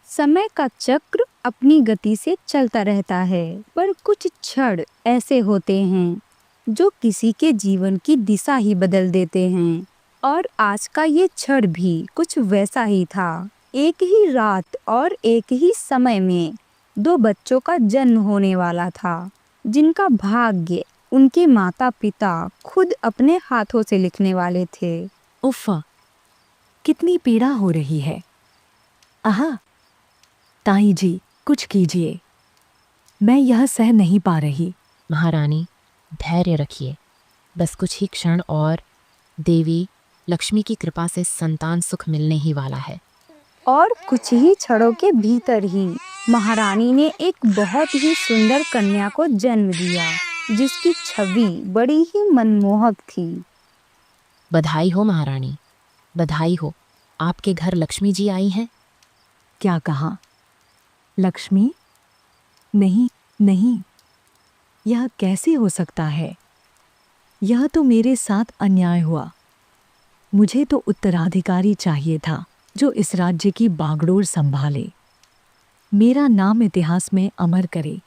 समय का चक्र अपनी गति से चलता रहता है, पर कुछ क्षण ऐसे होते हैं जो किसी के जीवन की दिशा ही बदल देते हैं। और आज का ये क्षण भी कुछ वैसा ही था। एक ही रात और एक ही समय में दो बच्चों का जन्म होने वाला था, जिनका भाग्य उनके माता पिता खुद अपने हाथों से लिखने वाले थे। उफ़, कितनी पीड़ा हो रही है। आहा, ताई जी, कुछ कीजिए, मैं यह सह नहीं पा रही। महारानी, धैर्य रखिए। बस कुछ ही क्षण और देवी लक्ष्मी की कृपा से संतान सुख मिलने ही वाला है। और कुछ ही क्षणों के भीतर ही महारानी ने एक बहुत ही सुंदर कन्या को जन्म दिया, जिसकी छवि बड़ी ही मनमोहक थी। बधाई हो महारानी, बधाई हो। आपके घर लक्ष्मी जी आई हैं। क्या कहा? लक्ष्मी? नहीं नहीं, यह कैसे हो सकता है? यह तो मेरे साथ अन्याय हुआ। मुझे तो उत्तराधिकारी चाहिए था जो इस राज्य की बागडोर संभाले, मेरा नाम इतिहास में अमर करे।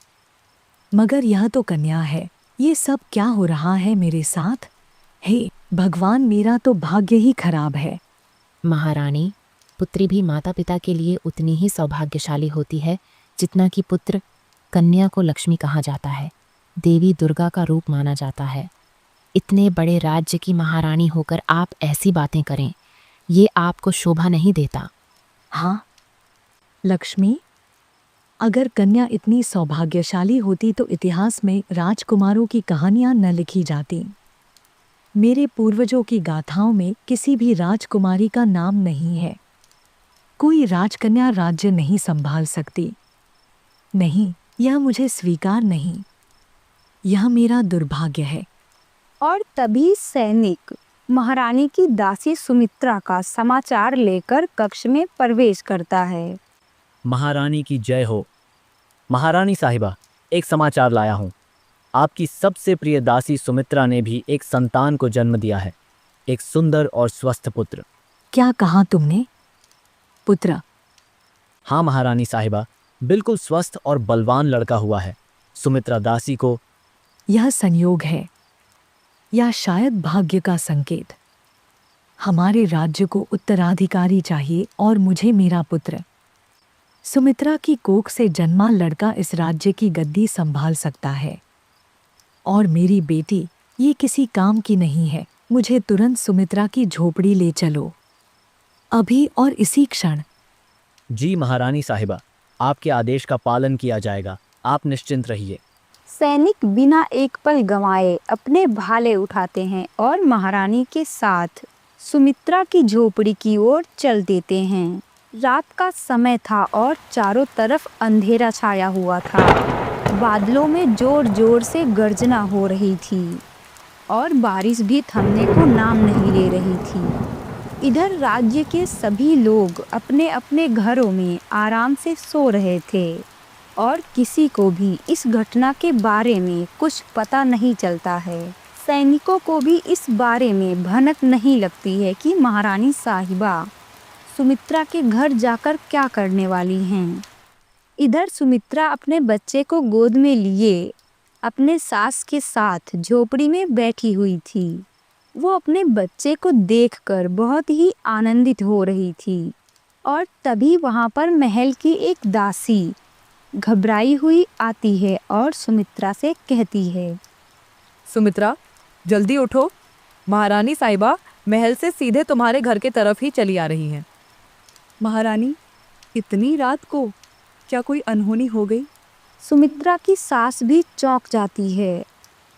मगर यह तो कन्या है। ये सब क्या हो रहा है मेरे साथ? हे भगवान, मेरा तो भाग्य ही खराब है। महारानी, पुत्री भी माता पिता के लिए उतनी ही सौभाग्यशाली होती है जितना कि पुत्र। कन्या को लक्ष्मी कहा जाता है, देवी दुर्गा का रूप माना जाता है। इतने बड़े राज्य की महारानी होकर आप ऐसी बातें करें, ये आपको शोभा नहीं देता। हाँ लक्ष्मी, अगर कन्या इतनी सौभाग्यशाली होती तो इतिहास में राजकुमारों की कहानियां न लिखी जाती। मेरे पूर्वजों की गाथाओं में किसी भी राजकुमारी का नाम नहीं है। कोई राजकन्या राज्य नहीं संभाल सकती। नहीं, यह मुझे स्वीकार नहीं। यह मेरा दुर्भाग्य है। और तभी सैनिक महारानी की दासी सुमित्रा का समाचार लेकर कक्ष में प्रवेश करता है। महारानी की जय हो। महारानी साहिबा, एक समाचार लाया हूँ। आपकी सबसे प्रिय दासी सुमित्रा ने भी एक संतान को जन्म दिया है, एक सुंदर और स्वस्थ पुत्र। क्या कहा तुमने? पुत्र? हाँ महारानी साहिबा, बिल्कुल स्वस्थ और बलवान लड़का हुआ है। सुमित्रा दासी को। यह संयोग है या शायद भाग्य का संकेत। हमारे राज्य को उत्तराधिकारी चाहिए और मुझे मेरा पुत्र। सुमित्रा की कोख से जन्मा लड़का इस राज्य की गद्दी संभाल सकता है। और मेरी बेटी ये किसी काम की नहीं है। मुझे तुरंत सुमित्रा की झोपड़ी ले चलो, अभी और इसी क्षण। जी महारानी साहिबा, आपके आदेश का पालन किया जाएगा, आप निश्चिंत रहिए। सैनिक बिना एक पल गंवाए अपने भाले उठाते हैं और महारानी के साथ सुमित्रा की झोपड़ी की ओर चल देते हैं। रात का समय था और चारों तरफ अंधेरा छाया हुआ था। बादलों में जोर जोर से गर्जना हो रही थी और बारिश भी थमने को नाम नहीं ले रही थी। इधर राज्य के सभी लोग अपने अपने घरों में आराम से सो रहे थे और किसी को भी इस घटना के बारे में कुछ पता नहीं चलता है। सैनिकों को भी इस बारे में भनक नहीं लगती है कि महारानी साहिबा सुमित्रा के घर जाकर क्या करने वाली हैं। इधर सुमित्रा अपने बच्चे को गोद में लिए अपने सास के साथ झोपड़ी में बैठी हुई थी। वो अपने बच्चे को देखकर बहुत ही आनंदित हो रही थी और तभी वहाँ पर महल की एक दासी घबराई हुई आती है और सुमित्रा से कहती है, सुमित्रा, जल्दी उठो। महारानी साहिबा महल से सीधे तुम्हारे घर के तरफ ही चली आ रही हैं। महारानी, इतनी रात को क्या कोई अनहोनी हो गई? सुमित्रा की सास भी चौंक जाती है।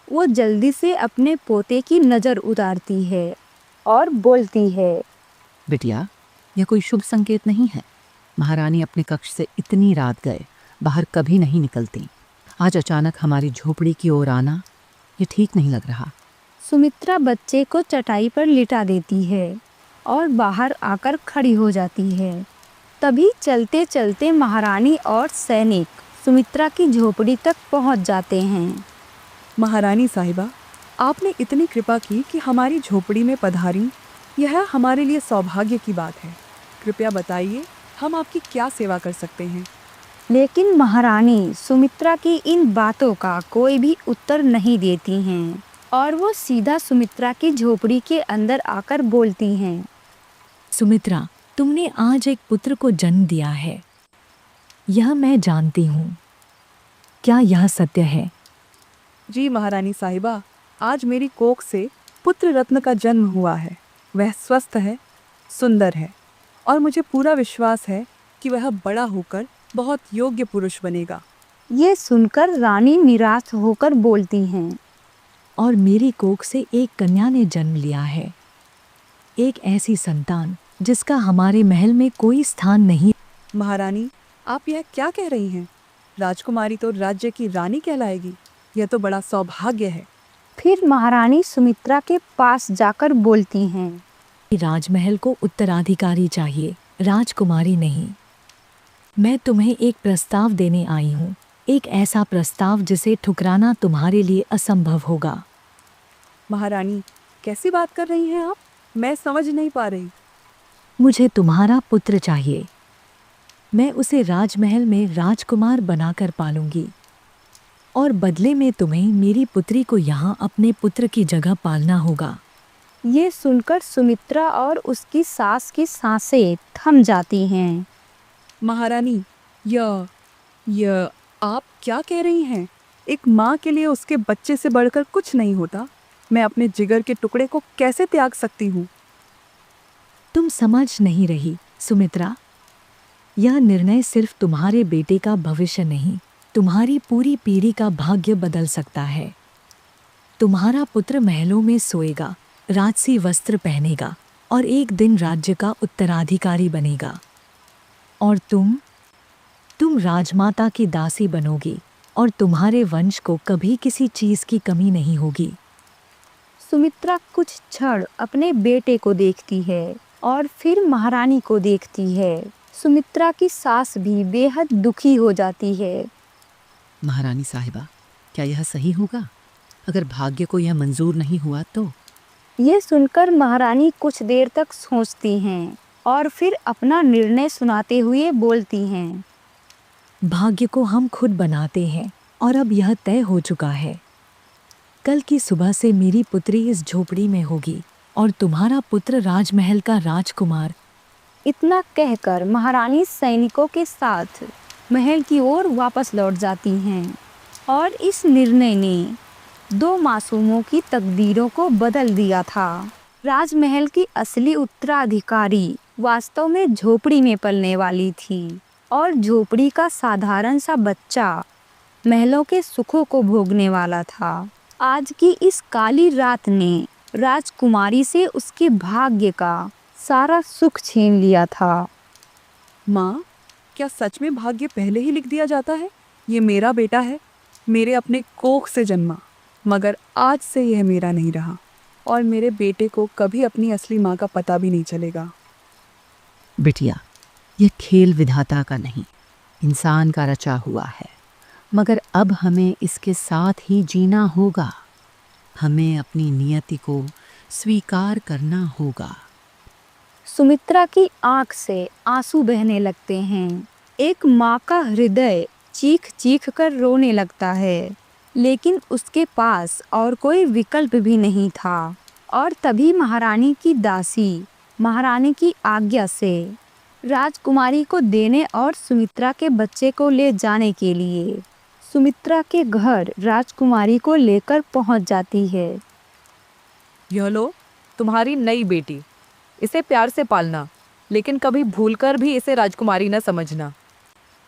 वो जल्दी से अपने पोते की नज़र उतारती है और बोलती है, बिटिया, यह कोई शुभ संकेत नहीं है। महारानी अपने कक्ष से इतनी रात गए बाहर कभी नहीं निकलती। आज अचानक हमारी झोपड़ी की ओर आना ये ठीक नहीं लग रहा। सुमित्रा बच्चे को चटाई पर लिटा देती है और बाहर आकर खड़ी हो जाती है। तभी चलते चलते महारानी और सैनिक सुमित्रा की झोपड़ी तक पहुंच जाते हैं। महारानी साहिबा, आपने इतनी कृपा की कि हमारी झोपड़ी में पधारी। यह हमारे लिए सौभाग्य की बात है। कृपया बताइए, हम आपकी क्या सेवा कर सकते हैं? लेकिन महारानी सुमित्रा की इन बातों का कोई भी उत्तर नहीं देती हैं और वो सीधा सुमित्रा की झोपड़ी के अंदर आकर बोलती हैं। सुमित्रा, तुमने आज एक पुत्र को जन्म दिया है, यह मैं जानती हूँ। क्या यह सत्य है? जी महारानी साहिबा, आज मेरी कोख से पुत्र रत्न का जन्म हुआ है। वह स्वस्थ है, सुंदर है और मुझे पूरा विश्वास है कि वह बड़ा होकर बहुत योग्य पुरुष बनेगा। ये सुनकर रानी निराश होकर बोलती हैं। और मेरी कोख से एक कन्या ने जन्म लिया है, एक ऐसी संतान जिसका हमारे महल में कोई स्थान नहीं। महारानी, आप यह क्या कह रही हैं? राजकुमारी तो राज्य की रानी कहलाएगी। यह तो बड़ा सौभाग्य है। फिर महारानी सुमित्रा के पास जाकर बोलती हैं। राजमहल को उत्तराधिकारी चाहिए, राजकुमारी नहीं। मैं तुम्हें एक प्रस्ताव देने आई हूँ, एक ऐसा प्रस्ताव जिसे ठुकराना तुम्हारे लिए असंभव होगा। महारानी, कैसी बात कर रही हैं आप? मैं समझ नहीं पा रही। मुझे तुम्हारा पुत्र चाहिए। मैं उसे राजमहल में राजकुमार बनाकर पालूंगी और बदले में तुम्हें मेरी पुत्री को यहाँ अपने पुत्र की जगह पालना होगा। ये सुनकर सुमित्रा और उसकी सास की सांसें थम जाती हैं। महारानी, यह आप क्या कह रही हैं? एक माँ के लिए उसके बच्चे से बढ़कर कुछ नहीं होता। मैं अपने जिगर के टुकड़े को कैसे त्याग सकती हूँ? तुम समझ नहीं रही सुमित्रा। यह निर्णय सिर्फ तुम्हारे बेटे का भविष्य नहीं, तुम्हारी पूरी पीढ़ी का भाग्य बदल सकता है। तुम्हारा पुत्र महलों में सोएगा, राजसी वस्त्र पहनेगा और एक दिन राज्य का उत्तराधिकारी बनेगा। और तुम राजमाता की दासी बनोगी और तुम्हारे वंश को कभी किसी चीज की कमी नहीं होगी। सुमित्रा कुछ क्षण अपने बेटे को देखती है और फिर महारानी को देखती है। सुमित्रा की सास भी बेहद दुखी हो जाती है। महारानी साहिबा, क्या यह सही होगा? अगर भाग्य को यह मंजूर नहीं हुआ तो? ये सुनकर महारानी कुछ देर तक सोचती हैं और फिर अपना निर्णय सुनाते हुए बोलती हैं। भाग्य को हम खुद बनाते हैं और अब यह तय हो चुका है। कल की सुबह से मेरी पुत्री इस झोपड़ी में होगी और तुम्हारा पुत्र राजमहल का राजकुमार। इतना कहकर महारानी सैनिकों के साथ महल की ओर वापस लौट जाती हैं और इस निर्णय ने 2 मासूमों की तकदीरों को बदल दिया था। राजमहल की असली उत्तराधिकारी वास्तव में झोपड़ी में पलने वाली थी और झोपड़ी का साधारण सा बच्चा महलों के सुखों को भोगने वाला था। आज की इस काली रात ने राजकुमारी से उसके भाग्य का सारा सुख छीन लिया था। माँ, क्या सच में भाग्य पहले ही लिख दिया जाता है? ये मेरा बेटा है, मेरे अपने कोख से जन्मा, मगर आज से यह मेरा नहीं रहा और मेरे बेटे को कभी अपनी असली माँ का पता भी नहीं चलेगा। बिटिया, यह खेल विधाता का नहीं, इंसान का रचा हुआ है, मगर अब हमें इसके साथ ही जीना होगा। हमें अपनी नियति को स्वीकार करना होगा। सुमित्रा की आंख से आंसू बहने लगते हैं। एक माँ का हृदय चीख चीख कर रोने लगता है, लेकिन उसके पास और कोई विकल्प भी नहीं था। और तभी महारानी की दासी महारानी की आज्ञा से राजकुमारी को देने और सुमित्रा के बच्चे को ले जाने के लिए सुमित्रा के घर राजकुमारी को लेकर पहुंच जाती है। यह लो तुम्हारी नई बेटी, इसे प्यार से पालना, लेकिन कभी भूलकर भी इसे राजकुमारी न समझना।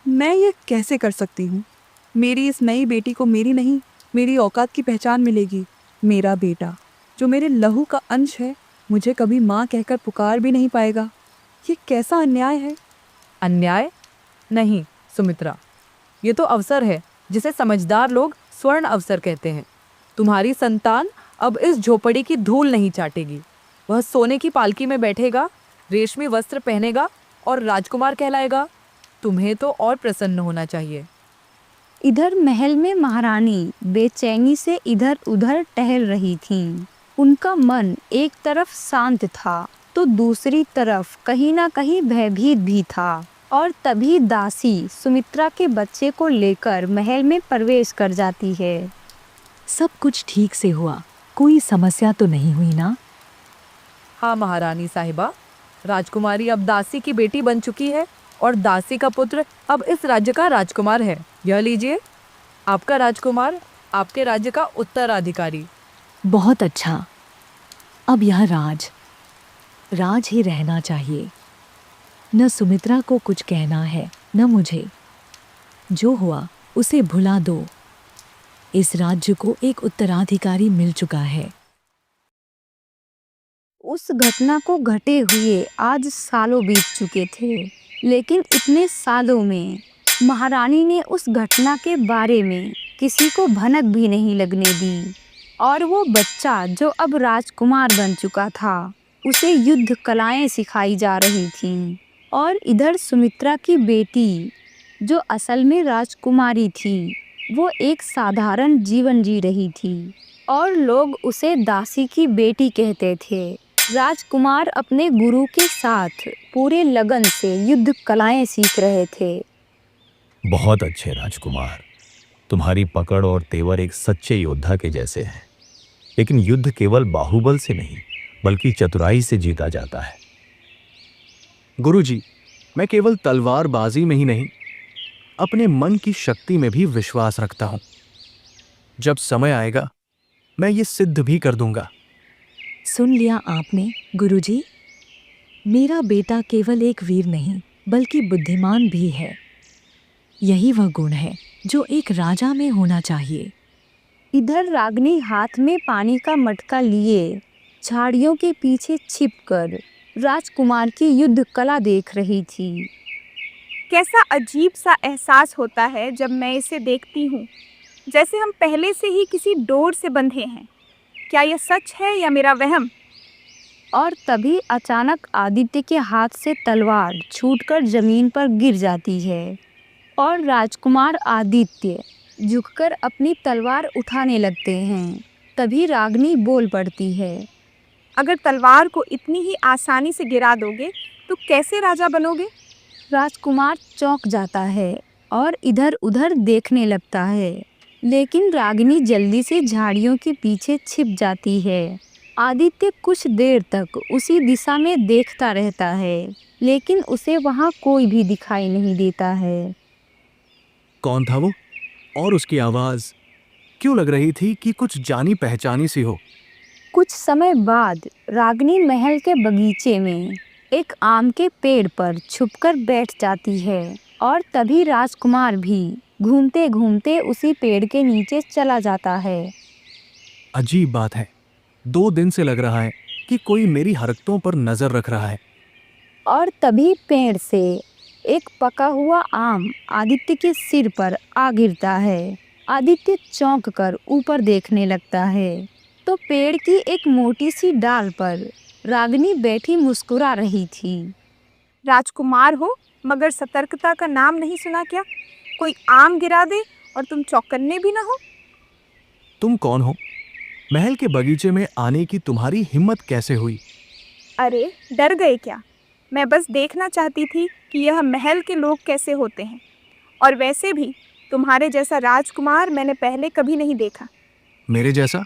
मैं ये कैसे कर सकती हूँ? मेरी इस नई बेटी को मेरी नहीं, मेरी औकात की पहचान मिलेगी। मेरा बेटा जो मेरे लहू का अंश है, मुझे कभी माँ कहकर पुकार भी नहीं पाएगा। ये कैसा अन्याय है? अन्याय नहीं सुमित्रा, ये तो अवसर है जिसे समझदार लोग स्वर्ण अवसर कहते हैं। तुम्हारी संतान अब इस झोपड़ी की धूल नहीं चाटेगी। वह सोने की पालकी में बैठेगा, रेशमी वस्त्र पहनेगा और राजकुमार कहलाएगा। तुम्हें तो और प्रसन्न होना चाहिए। इधर महल में महारानी बेचैनी से इधर उधर टहल रही थीं। उनका मन एक तरफ शांत था तो दूसरी तरफ कहीं ना कहीं भयभीत भी था और तभी दासी सुमित्रा के बच्चे को लेकर महल में प्रवेश कर जाती है। सब कुछ ठीक से हुआ, कोई समस्या तो नहीं हुई ना? हाँ महारानी साहिबा, राजकुमारी अब दासी की बेटी बन चुकी है और दासी का पुत्र अब इस राज्य का राजकुमार है। यह लीजिए, आपका राजकुमार आपके राज्य का उत्तराधिकारी। बहुत अच्छा। अब यह राज ही रहना चाहिए। न सुमित्रा को कुछ कहना है, न मुझे। जो हुआ उसे भुला दो। इस राज्य को एक उत्तराधिकारी मिल चुका है। उस घटना को घटे हुए आज सालों बीत चुके थे, लेकिन इतने सालों में महारानी ने उस घटना के बारे में किसी को भनक भी नहीं लगने दी। और वो बच्चा जो अब राजकुमार बन चुका था, उसे युद्ध कलाएं सिखाई जा रही थीं। और इधर सुमित्रा की बेटी, जो असल में राजकुमारी थी, वो एक साधारण जीवन जी रही थी और लोग उसे दासी की बेटी कहते थे। राजकुमार अपने गुरु के साथ पूरे लगन से युद्ध कलाएं सीख रहे थे। बहुत अच्छे राजकुमार, तुम्हारी पकड़ और तेवर एक सच्चे योद्धा के जैसे हैं। लेकिन युद्ध केवल बाहुबल से नहीं, बल्कि चतुराई से जीता जाता है। गुरुजी, मैं केवल तलवारबाजी में ही नहीं, अपने मन की शक्ति में भी विश्वास रखता हूं। जब समय आएगा मैं ये सिद्ध भी कर दूंगा। सुन लिया आपने गुरुजी? मेरा बेटा केवल एक वीर नहीं, बल्कि बुद्धिमान भी है। यही वह गुण है जो एक राजा में होना चाहिए। इधर रागनी हाथ में पानी का मटका लिए झाड़ियों के पीछे छिपकर राजकुमार की युद्ध कला देख रही थी। कैसा अजीब सा एहसास होता है जब मैं इसे देखती हूँ, जैसे हम पहले से ही किसी डोर से बंधे हैं। क्या यह सच है या मेरा वहम? और तभी अचानक आदित्य के हाथ से तलवार छूटकर जमीन पर गिर जाती है और राजकुमार आदित्य झुककर अपनी तलवार उठाने लगते हैं। तभी रागनी बोल पड़ती है, अगर तलवार को इतनी ही आसानी से गिरा दोगे तो कैसे राजा बनोगे? राजकुमार चौंक जाता है और इधर उधर देखने लगता है, लेकिन रागिनी जल्दी से झाड़ियों के पीछे छिप जाती है। आदित्य कुछ देर तक उसी दिशा में देखता रहता है, लेकिन उसे वहाँ कोई भी दिखाई नहीं देता है। कौन था वो? और उसकी आवाज क्यों लग रही थी कि कुछ जानी पहचानी सी हो? कुछ समय बाद रागिनी महल के बगीचे में एक आम के पेड़ पर छुपकर बैठ जाती है और तभी राजकुमार भी घूमते घूमते उसी पेड़ के नीचे चला जाता है। अजीब बात है, 2 दिन से लग रहा है कि कोई मेरी हरकतों पर नजर रख रहा है। और तभी पेड़ से एक पका हुआ आम आदित्य के सिर पर आ गिरता है। आदित्य चौंक कर ऊपर देखने लगता है तो पेड़ की एक मोटी सी डाल पर रागिनी बैठी मुस्कुरा रही थी। राजकुमार हो मगर सतर्कता का नाम नहीं सुना क्या? कोई आम गिरा दे और तुम चौकन्ने भी ना हो। तुम कौन हो? महल के बगीचे में आने की तुम्हारी हिम्मत कैसे हुई? अरे डर गए क्या? मैं बस देखना चाहती थी कि यह महल के लोग कैसे होते हैं, और वैसे भी तुम्हारे जैसा राजकुमार मैंने पहले कभी नहीं देखा। मेरे जैसा?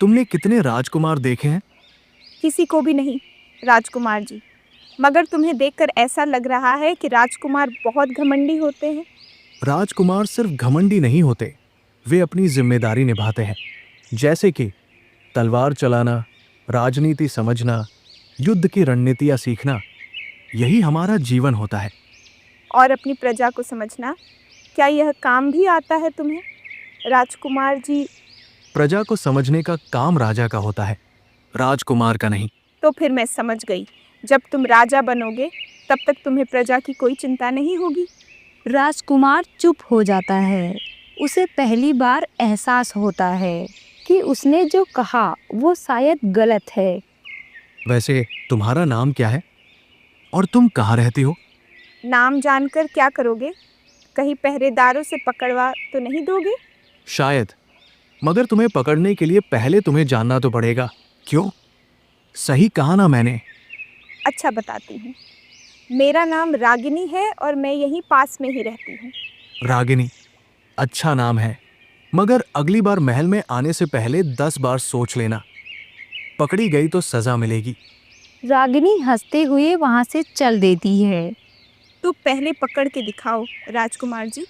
तुमने कितने राजकुमार देखे हैं? किसी को भी नहीं राजकुमार जी, मगर तुम्हें देखकर ऐसा लग रहा है कि राजकुमार बहुत घमंडी होते हैं। राजकुमार सिर्फ घमंडी नहीं होते, वे अपनी जिम्मेदारी निभाते हैं, जैसे कि तलवार चलाना, राजनीति समझना, युद्ध की रणनीतियाँ सीखना। यही हमारा जीवन होता है। और अपनी प्रजा को समझना, क्या यह काम भी आता है तुम्हें राजकुमार जी? प्रजा को समझने का काम राजा का होता है, राजकुमार का नहीं। तो फिर मैं समझ गई, जब तुम राजा बनोगे तब तक तुम्हें प्रजा की कोई चिंता नहीं होगी। राजकुमार चुप हो जाता है। उसे पहली बार एहसास होता है कि उसने जो कहा वो शायद गलत है। वैसे तुम्हारा नाम क्या है और तुम कहाँ रहती हो? नाम जानकर क्या करोगे? कहीं पहरेदारों से पकड़वा तो नहीं दोगे? शायद, मगर तुम्हें पकड़ने के लिए पहले तुम्हें जानना तो पड़ेगा। क्यों? सही कहा ना मैंने? अच्छा बताती हूँ। मेरा नाम रागिनी है और मैं यहीं पास में ही रहती हूँ। रागिनी, अच्छा नाम है, मगर अगली बार महल में आने से पहले 10 बार सोच लेना। पकड़ी गई तो सजा मिलेगी। रागिनी हंसते हुए वहां से चल देती है। तो पहले पकड़ के दिखाओ राजकुमार जी।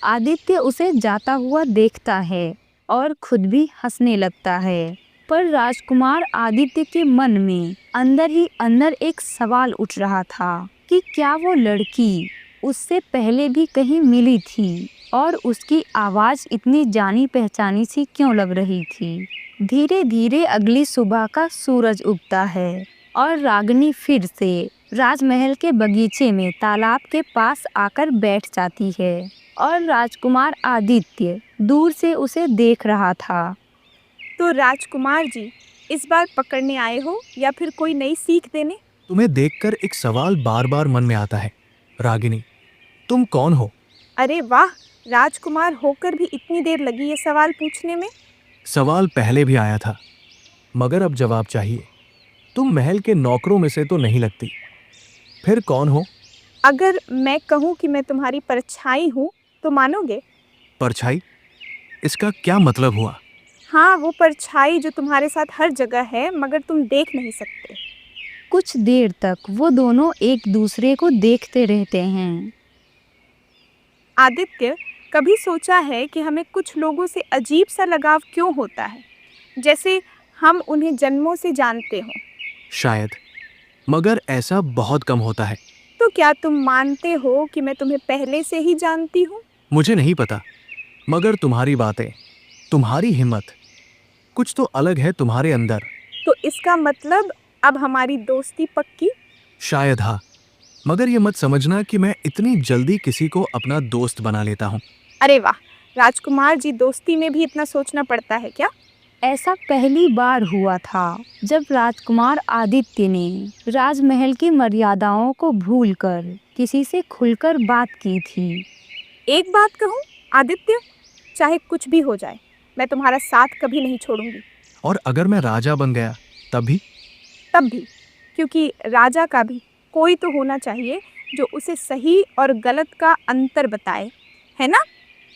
आदित्य उसे जाता हुआ देखता है और खुद भी हंसने लगता है। पर राजकुमार आदित्य के मन में अंदर ही अंदर एक सवाल उठ रहा था कि क्या वो लड़की उससे पहले भी कहीं मिली थी और उसकी आवाज इतनी जानी पहचानी सी क्यों लग रही थी। धीरे धीरे अगली सुबह का सूरज उगता है और रागिनी फिर से राजमहल के बगीचे में तालाब के पास आकर बैठ जाती है और राजकुमार आदित्य दूर से उसे देख रहा था। तो राजकुमार जी, इस बार पकड़ने आए हो या फिर कोई नई सीख देने? तुम्हें देखकर एक सवाल बार बार मन में आता है। रागिनी, तुम कौन हो? अरे वाह, राजकुमार होकर भी इतनी देर लगी ये सवाल पूछने में। सवाल पहले भी आया था, मगर अब जवाब चाहिए। तुम महल के नौकरों में से तो नहीं लगती, फिर कौन हो? अगर मैं कहूँ कि मैं तुम्हारी परछाई हूँ तो मानोगे? परछाई? इसका क्या मतलब हुआ? हाँ, वो परछाई जो तुम्हारे साथ हर जगह है मगर तुम देख नहीं सकते। कुछ देर तक वो दोनों एक दूसरे को देखते रहते हैं। आदित्य, कभी सोचा है कि हमें कुछ लोगों से अजीब सा लगाव क्यों होता है, जैसे हम उन्हें जन्मों से जानते हों? शायद, मगर ऐसा बहुत कम होता है। तो क्या तुम मानते हो कि मैं तुम्हें पहले से ही जानती हूँ? मुझे नहीं पता, मगर तुम्हारी बातें, तुम्हारी हिम्मत, कुछ तो अलग है तुम्हारे अंदर। तो इसका मतलब अब हमारी दोस्ती पक्की? शायद हाँ, मगर ये मत समझना कि मैं इतनी जल्दी किसी को अपना दोस्त बना लेता हूँ। अरे वाह, राजकुमार जी, दोस्ती में भी इतना सोचना पड़ता है क्या? ऐसा पहली बार हुआ था जब राजकुमार आदित्य ने राजमहल की मर्यादाओं को भूलकर किसी से खुलकर बात की थी। एक बात कहूँ आदित्य, चाहे कुछ भी हो जाए, मैं तुम्हारा साथ कभी नहीं छोड़ूंगी। और अगर मैं राजा बन गया तब भी? तब भी, क्योंकि राजा का भी कोई तो होना चाहिए जो उसे सही और गलत का अंतर बताए, है ना?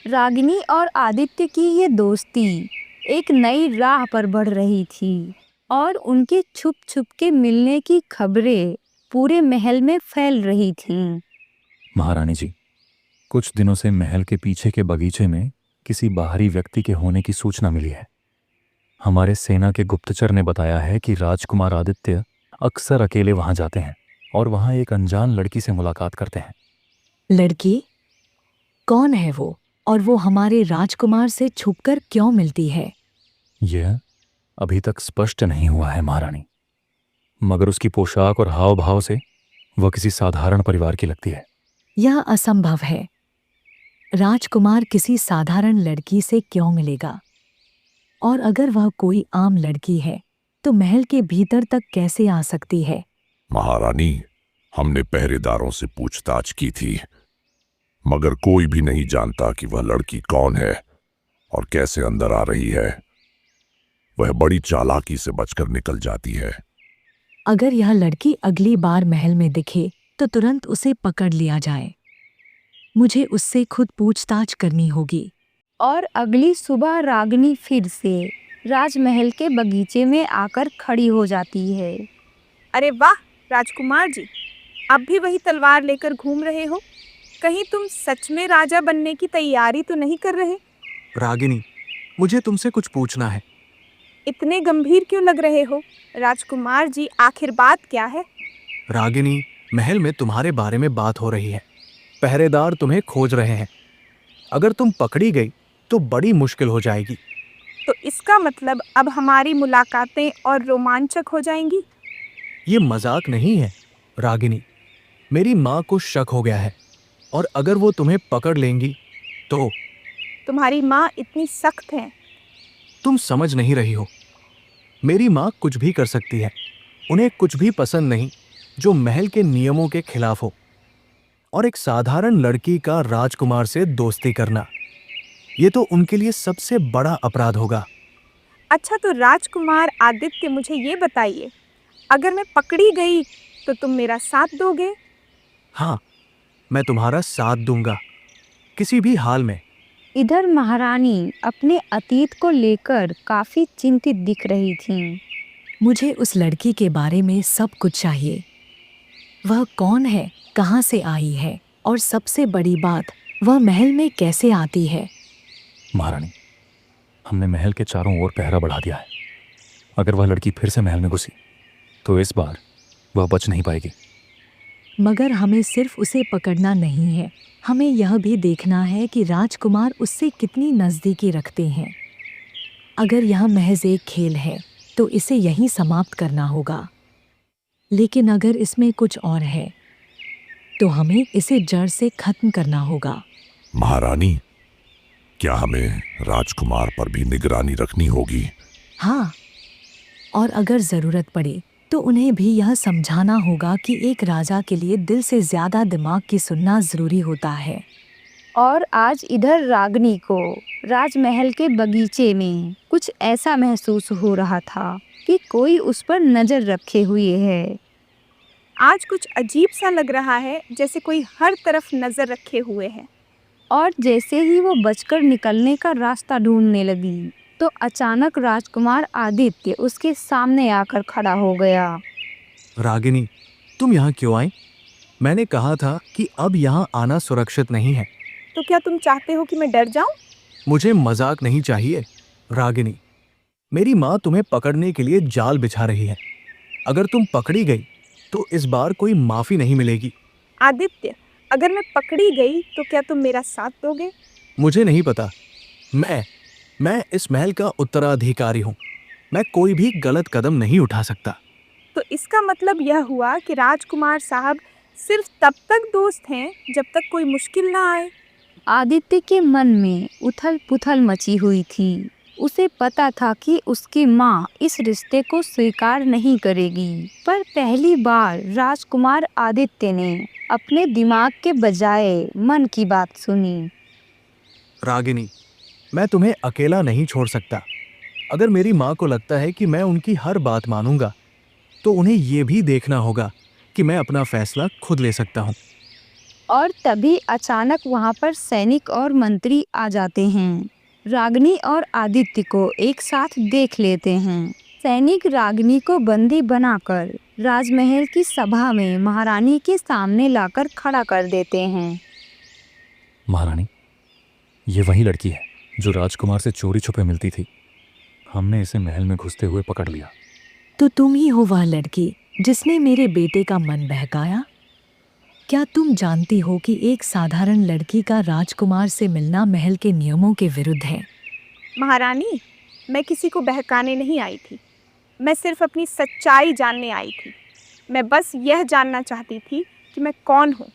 रागिनी और आदित्य की ये दोस्ती एक नई राह पर बढ़ रही थी और उनके छुप छुप के मिलने की खबरें पूरे महल में फैल रही थीं। महारानी जी, कुछ दिनों से महल के पीछे के बगीचे में किसी बाहरी व्यक्ति के होने की सूचना मिली है। हमारे सेना के गुप्तचर ने बताया है कि राजकुमार आदित्य अक्सर अकेले वहां जाते हैं और वहां एक अनजान लड़की से मुलाकात करते हैं। लड़की? कौन है वो? और वो हमारे राजकुमार से छुपकर क्यों मिलती है? यह अभी तक स्पष्ट नहीं हुआ है महारानी, मगर उसकी पोशाक और हाव भाव से वह किसी साधारण परिवार की लगती है। यह असंभव है। राजकुमार किसी साधारण लड़की से क्यों मिलेगा? और अगर वह कोई आम लड़की है तो महल के भीतर तक कैसे आ सकती है? महारानी, हमने पहरेदारों से पूछताछ की थी, मगर कोई भी नहीं जानता कि वह लड़की कौन है और कैसे अंदर आ रही है। वह बड़ी चालाकी से बचकर निकल जाती है। अगर यह लड़की अगली बार महल में दिखे तो तुरंत उसे पकड़ लिया जाए। मुझे उससे खुद पूछताछ करनी होगी। और अगली सुबह रागिनी फिर से राजमहल के बगीचे में आकर खड़ी हो जाती है। अरे वाह राजकुमार जी, अब भी वही तलवार लेकर घूम रहे हो? कहीं तुम सच में राजा बनने की तैयारी तो नहीं कर रहे? रागिनी, मुझे तुमसे कुछ पूछना है। इतने गंभीर क्यों लग रहे हो राजकुमार जी? आखिर बात क्या है? रागिनी, महल में तुम्हारे बारे में बात हो रही है। पहरेदार तुम्हें खोज रहे हैं। अगर तुम पकड़ी गई तो बड़ी मुश्किल हो जाएगी। तो इसका मतलब अब हमारी मुलाकातें और रोमांचक हो जाएंगी? ये मजाक नहीं है रागिनी। मेरी माँ को शक हो गया है और अगर वो तुम्हें पकड़ लेंगी तो। तुम्हारी माँ इतनी सख्त है? तुम समझ नहीं रही हो। मेरी माँ कुछ भी कर सकती है। उन्हें कुछ भी पसंद नहीं जो महल के नियमों के खिलाफ हो। और एक साधारण लड़की का राजकुमार से दोस्ती करना, ये तो उनके लिए सबसे बड़ा अपराध होगा। अच्छा, तो राजकुमार आदित्य, मुझे ये बताइए, अगर मैं पकड़ी गई तो तुम मेरा साथ दोगे? हाँ, मैं तुम्हारा साथ दूंगा, किसी भी हाल में। इधर महारानी अपने अतीत को लेकर काफी चिंतित दिख रही थीं। मुझे उस लड़की के बारे में सब कुछ चाहिए। वह कौन है, कहाँ से आई है, और सबसे बड़ी बात, वह महल में कैसे आती है। महारानी, हमने महल के चारों ओर पहरा बढ़ा दिया है। अगर वह लड़की फिर से महल में घुसी तो इस बार वह बच नहीं पाएगी। मगर हमें सिर्फ उसे पकड़ना नहीं है, हमें यह भी देखना है कि राजकुमार उससे कितनी नज़दीकी रखते हैं। अगर यह महज एक खेल है तो इसे यहीं समाप्त करना होगा, लेकिन अगर इसमें कुछ और है तो हमें इसे जड़ से खत्म करना होगा। महारानी, क्या हमें राजकुमार पर भी निगरानी रखनी होगी? हाँ, और अगर ज़रूरत पड़े तो उन्हें भी यह समझाना होगा कि एक राजा के लिए दिल से ज़्यादा दिमाग की सुनना ज़रूरी होता है। और आज इधर रागनी को राजमहल के बगीचे में कुछ ऐसा महसूस हो रहा था कि कोई उस पर नजर रखे हुए है। आज कुछ अजीब सा लग रहा है, जैसे कोई हर तरफ नजर रखे हुए है। और जैसे ही वो बचकर निकलने का रास्ता ढूंढने लगी तो अचानक राजकुमार आदित्य उसके सामने आकर खड़ा हो गया। रागिनी, तुम यहाँ क्यों आई? मैंने कहा था कि अब यहाँ आना सुरक्षित नहीं है। तो क्या तुम चाहते हो कि मैं डर जाऊं? मुझे मजाक नहीं चाहिए रागिनी। मेरी माँ तुम्हें पकड़ने के लिए जाल बिछा रही है। अगर तुम पकड़ी गई तो इस बार कोई माफी नहीं मिलेगी। आदित्य, अगर मैं पकड़ी गई तो क्या तुम मेरा साथ दोगे? मुझे नहीं पता। मैं इस महल का उत्तराधिकारी हूँ। मैं कोई भी गलत कदम नहीं उठा सकता। तो इसका मतलब यह हुआ कि राजकुमार साहब सिर्फ तब तक दोस्त हैं जब तक कोई मुश्किल ना आए। आदित्य के मन में उथल पुथल मची हुई थी। उसे पता था कि उसकी माँ इस रिश्ते को स्वीकार नहीं करेगी, पर पहली बार राजकुमार आदित्य ने अपने दिमाग के बजाय मन की बात सुनी। रागिनी, मैं तुम्हें अकेला नहीं छोड़ सकता। अगर मेरी माँ को लगता है कि मैं उनकी हर बात मानूंगा तो उन्हें ये भी देखना होगा कि मैं अपना फैसला खुद ले सकता हूँ। और तभी अचानक वहाँ पर सैनिक और मंत्री आ जाते हैं। रागिनी और आदित्य को एक साथ देख लेते हैं। सैनिक रागिनी को बंदी बनाकर राजमहल की सभा में महारानी के सामने लाकर खड़ा कर देते हैं। महारानी, ये वही लड़की है जो राजकुमार से चोरी छुपे मिलती थी। हमने इसे महल में घुसते हुए पकड़ लिया। तो तुम ही हो वह लड़की जिसने मेरे बेटे का मन बहकाया? क्या तुम जानती हो कि एक साधारण लड़की का राजकुमार से मिलना महल के नियमों के विरुद्ध है? महारानी, मैं किसी को बहकाने नहीं आई थी। मैं सिर्फ अपनी सच्चाई जानने आई थी। मैं बस यह जानना चाहती थी कि मैं कौन हूँ।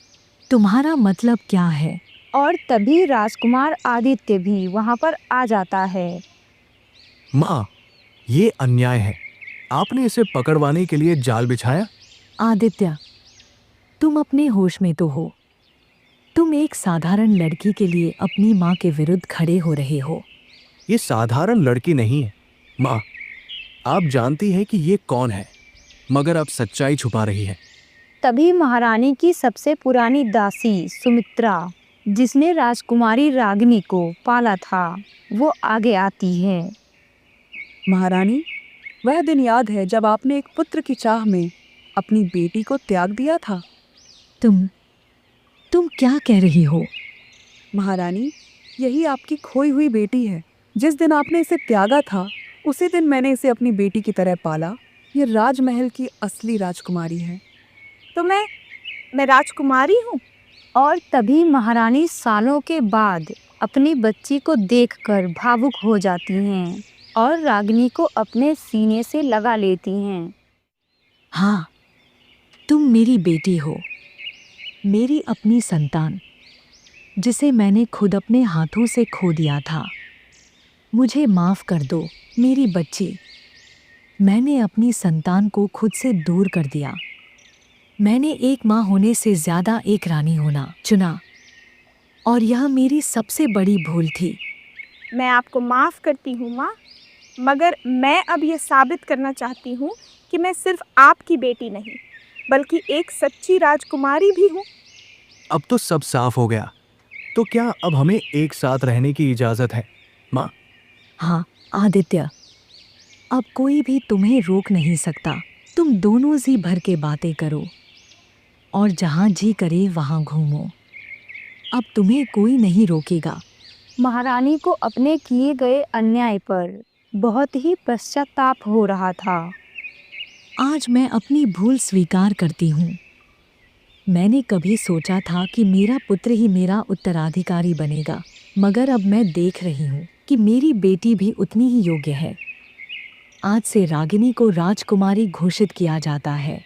तुम्हारा मतलब क्या है? और तभी राजकुमार आदित्य भी वहाँ पर आ जाता है। माँ, ये अन्याय है। आपने इसे पकड़वाने के लिए जाल बिछाया। आदित्य, तुम अपने होश में तो हो। तुम एक साधारण लड़की के लिए अपनी माँ के विरुद्ध खड़े हो रहे हो। ये साधारण लड़की नहीं है माँ। आप जानती हैं कि ये कौन है, मगर अब सच्चाई छुपा रही है। तभी महारानी की सबसे पुरानी दासी सुमित्रा, जिसने राजकुमारी रागिनी को पाला था, वो आगे आती है। महारानी, वह दिन याद है जब आपने एक पुत्र की चाह में अपनी बेटी को त्याग दिया था। तुम क्या कह रही हो? महारानी, यही आपकी खोई हुई बेटी है। जिस दिन आपने इसे त्यागा था, उसी दिन मैंने इसे अपनी बेटी की तरह पाला। ये राजमहल की असली राजकुमारी है। तो मैं राजकुमारी हूँ? और तभी महारानी सालों के बाद अपनी बच्ची को देखकर भावुक हो जाती हैं और रागिनी को अपने सीने से लगा लेती हैं। हाँ, तुम मेरी बेटी हो, मेरी अपनी संतान, जिसे मैंने खुद अपने हाथों से खो दिया था। मुझे माफ़ कर दो मेरी बच्ची। मैंने अपनी संतान को खुद से दूर कर दिया। मैंने एक माँ होने से ज़्यादा एक रानी होना चुना, और यह मेरी सबसे बड़ी भूल थी। मैं आपको माफ़ करती हूँ माँ, मगर मैं अब ये साबित करना चाहती हूँ कि मैं सिर्फ आपकी बेटी नहीं, बल्कि एक सच्ची राजकुमारी भी हूँ। अब तो सब साफ हो गया। तो क्या अब हमें एक साथ रहने की इजाजत है माँ? हाँ आदित्य, अब कोई भी तुम्हें रोक नहीं सकता। तुम दोनों जी भर के बातें करो और जहाँ जी करे वहाँ घूमो। अब तुम्हें कोई नहीं रोकेगा। महारानी को अपने किए गए अन्याय पर बहुत ही पश्चाताप हो रहा था। आज मैं अपनी भूल स्वीकार करती हूँ। मैंने कभी सोचा था कि मेरा पुत्र ही मेरा उत्तराधिकारी बनेगा, मगर अब मैं देख रही हूँ कि मेरी बेटी भी उतनी ही योग्य है। आज से रागिनी को राजकुमारी घोषित किया जाता है।